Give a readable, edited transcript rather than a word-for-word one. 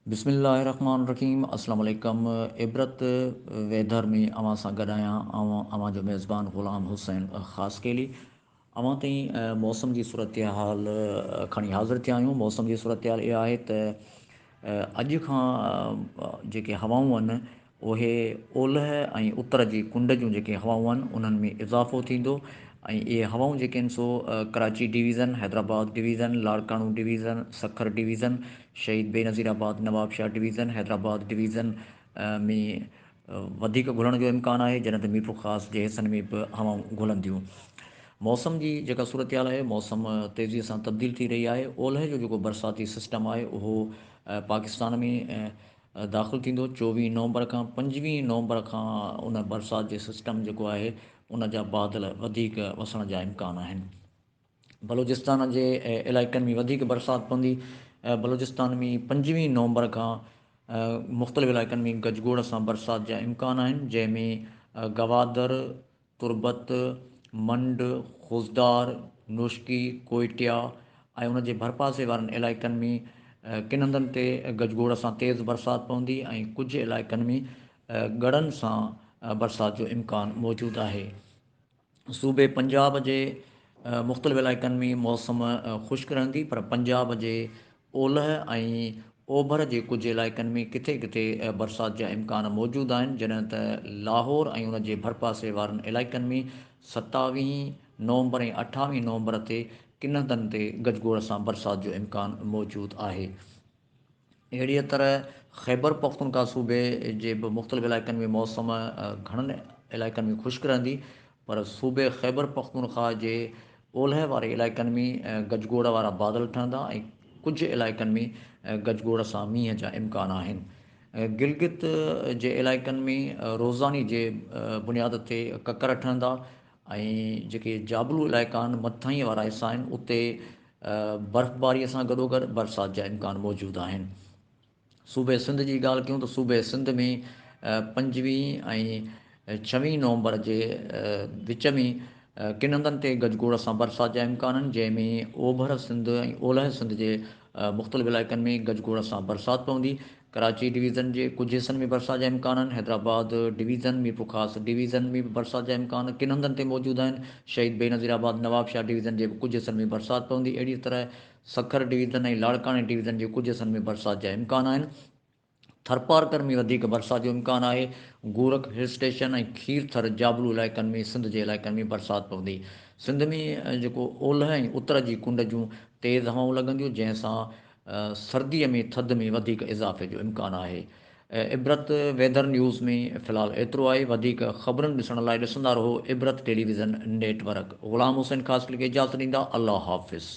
बिस्मिल्लाहिर्रहमानिर्रहीम अस्सलाम वालेकुम। इबरत वेदर में अवां सां गॾु आहियां। अवां जो मेज़बान ग़ुलाम हुसैन ख़ासि केली अवां ताईं मौसम जी सूरत हाल खणी हाज़िर थिया आहियूं। मौसम जी सूरत हाल इहा आहे त अॼु खां जेके हवाऊं आहिनि उहे ओलह ऐं उतर जी कुंड जूं जेके हवाऊं आहिनि उन्हनि में इज़ाफ़ो थींदो ऐं इहे हवाऊं जेके आहिनि सो Karachi division, Hyderabad division, Larkana division, Sukkur division, Shaheed Benazirabad, Nawabshah division, Hyderabad division में वधीक घुलण जो इम्कानु आहे, जॾहिं त मीठो ख़ासि जे हिसनि में बि हवाऊं घुलंदियूं। मौसम जी जेका सूरत हाल आहे, मौसम तेज़ीअ सां तब्दील थी रही आहे। ओलह जो जेको बरसाती सिस्टम आहे उहो पाकिस्तान में दाख़िलु थींदो 24 नवंबर खां। 25 नवंबर खां उन बरसाति जे सिस्टम जेको आहे उन जा बादल वधीक वसण जा इम्कान आहिनि। बलूचिस्तान जे इलाइक़नि में वधीक बरसाति पवंदी। बलूचिस्तान में 25 नवंबर खां मुख़्तलिफ़ इलाइक़नि में गजगोड़ सां बरसाति जा इम्कान आहिनि, जंहिंमें गवादर, तुर्बत, मंड, खुज़दार, नुश्की, कोइटिया ऐं उन जे भरपासे वारनि इलाइक़नि में किन हंधनि ते गजगोड़ सां तेज़ बरसाति पवंदी ऐं कुझु इलाइक़नि में ॻड़नि सां बरसाति जो इम्कानु मौजूदु आहे। सूबे पंजाब जे मुख़्तलिफ़ इलाइक़नि में मौसम ख़ुश्क रहंदी, पर पंजाब जे ओलह ऐं ओभर जे कुझु इलाइक़नि में किथे किथे बरसाति जा इम्कान मौजूदु आहिनि, जॾहिं त लाहौर ऐं उन जे भरपासे वारनि इलाइक़नि में 27 नवंबर ऐं 28 नवंबर ते किन हंधनि ते गजगोड़ सां बरसाति जो इम्कानु मौजूदु आहे। अहिड़ीअ तरह ख़ैबर पख्तूनख्वा सूबे जे बि मुख़्तलिफ़ इलाइक़नि में मौसम घणनि इलाइक़नि में ख़ुश्क रहंदी, पर सूबे ख़ैबर पख्तूनख्वा जे ओलह वारे इलाइक़नि में गजगोड़ वारा बादल ठहंदा ऐं कुझु इलाइक़नि में गजगोड़ सां मींहं जा इम्कान आहिनि। गिलगित जे इलाइक़नि में रोज़ानी जे बुनियाद ते ककर ठहंदा ऐं जेके जाबलू इलाइक़ा आहिनि, मथां वारा हिसा आहिनि, उते बर्फ़बारीअ सां गॾोगॾु बरसाति जा इम्कान मौजूदु आहिनि। सूबे सिंध जी ॻाल्हि कयूं त सूबे सिंध में 25 ऐं 26 नवंबर जे विच में किन हंधनि ते गजगोड़ सां बरसाति जा इम्कान आहिनि, जंहिंमें ओभर सिंध ऐं ओलह सिंध जे मुख़्तलिफ़ इलाइक़नि में गजगोड़ सां बरसाति पवंदी। कराची डिवीज़न जे कुझु हिसनि में बरसाति जा इम्कान आहिनि। हैदराबाद डिवीज़न में बि ख़ासि डिवीज़न में बि बरसाति जा इम्कान किन हंधनि ते मौजूदु आहिनि। शहीद बेनज़ीराबाद, नवाबशाह डिवीज़न जे कुझु हिसनि में बरसाति पवंदी। अहिड़ी तरह सखर डिवीज़न ऐं लाड़काणे डिवीज़न जे कुझु हिसनि में बरसाति जा इम्कान आहिनि। थरपारकर में वधीक बरसाति जो इम्कानु आहे। गोरख हिल स्टेशन ऐं खीरथर जाबलू इलाइक़नि में, सिंध जे इलाइक़नि में बरसाति पवंदी। सिंध में जेको ओलह ऐं उतर जी कुंड जूं तेज़ हवाऊं लॻंदियूं, जंहिंसां सर्दीअ में थधि में वधीक इज़ाफ़े जो इम्कानु आहे। इबरत वेदर न्यूज़ में फ़िलहालु एतिरो आहे। वधीक ख़बरुनि ॾिसण लाइ ॾिसंदा रहो इबरत टेलीविज़न नेटवर्क। ग़ुलाम हुसैन ख़ासि के इजाज़त ॾींदा। अल्लाह हाफ़िज़।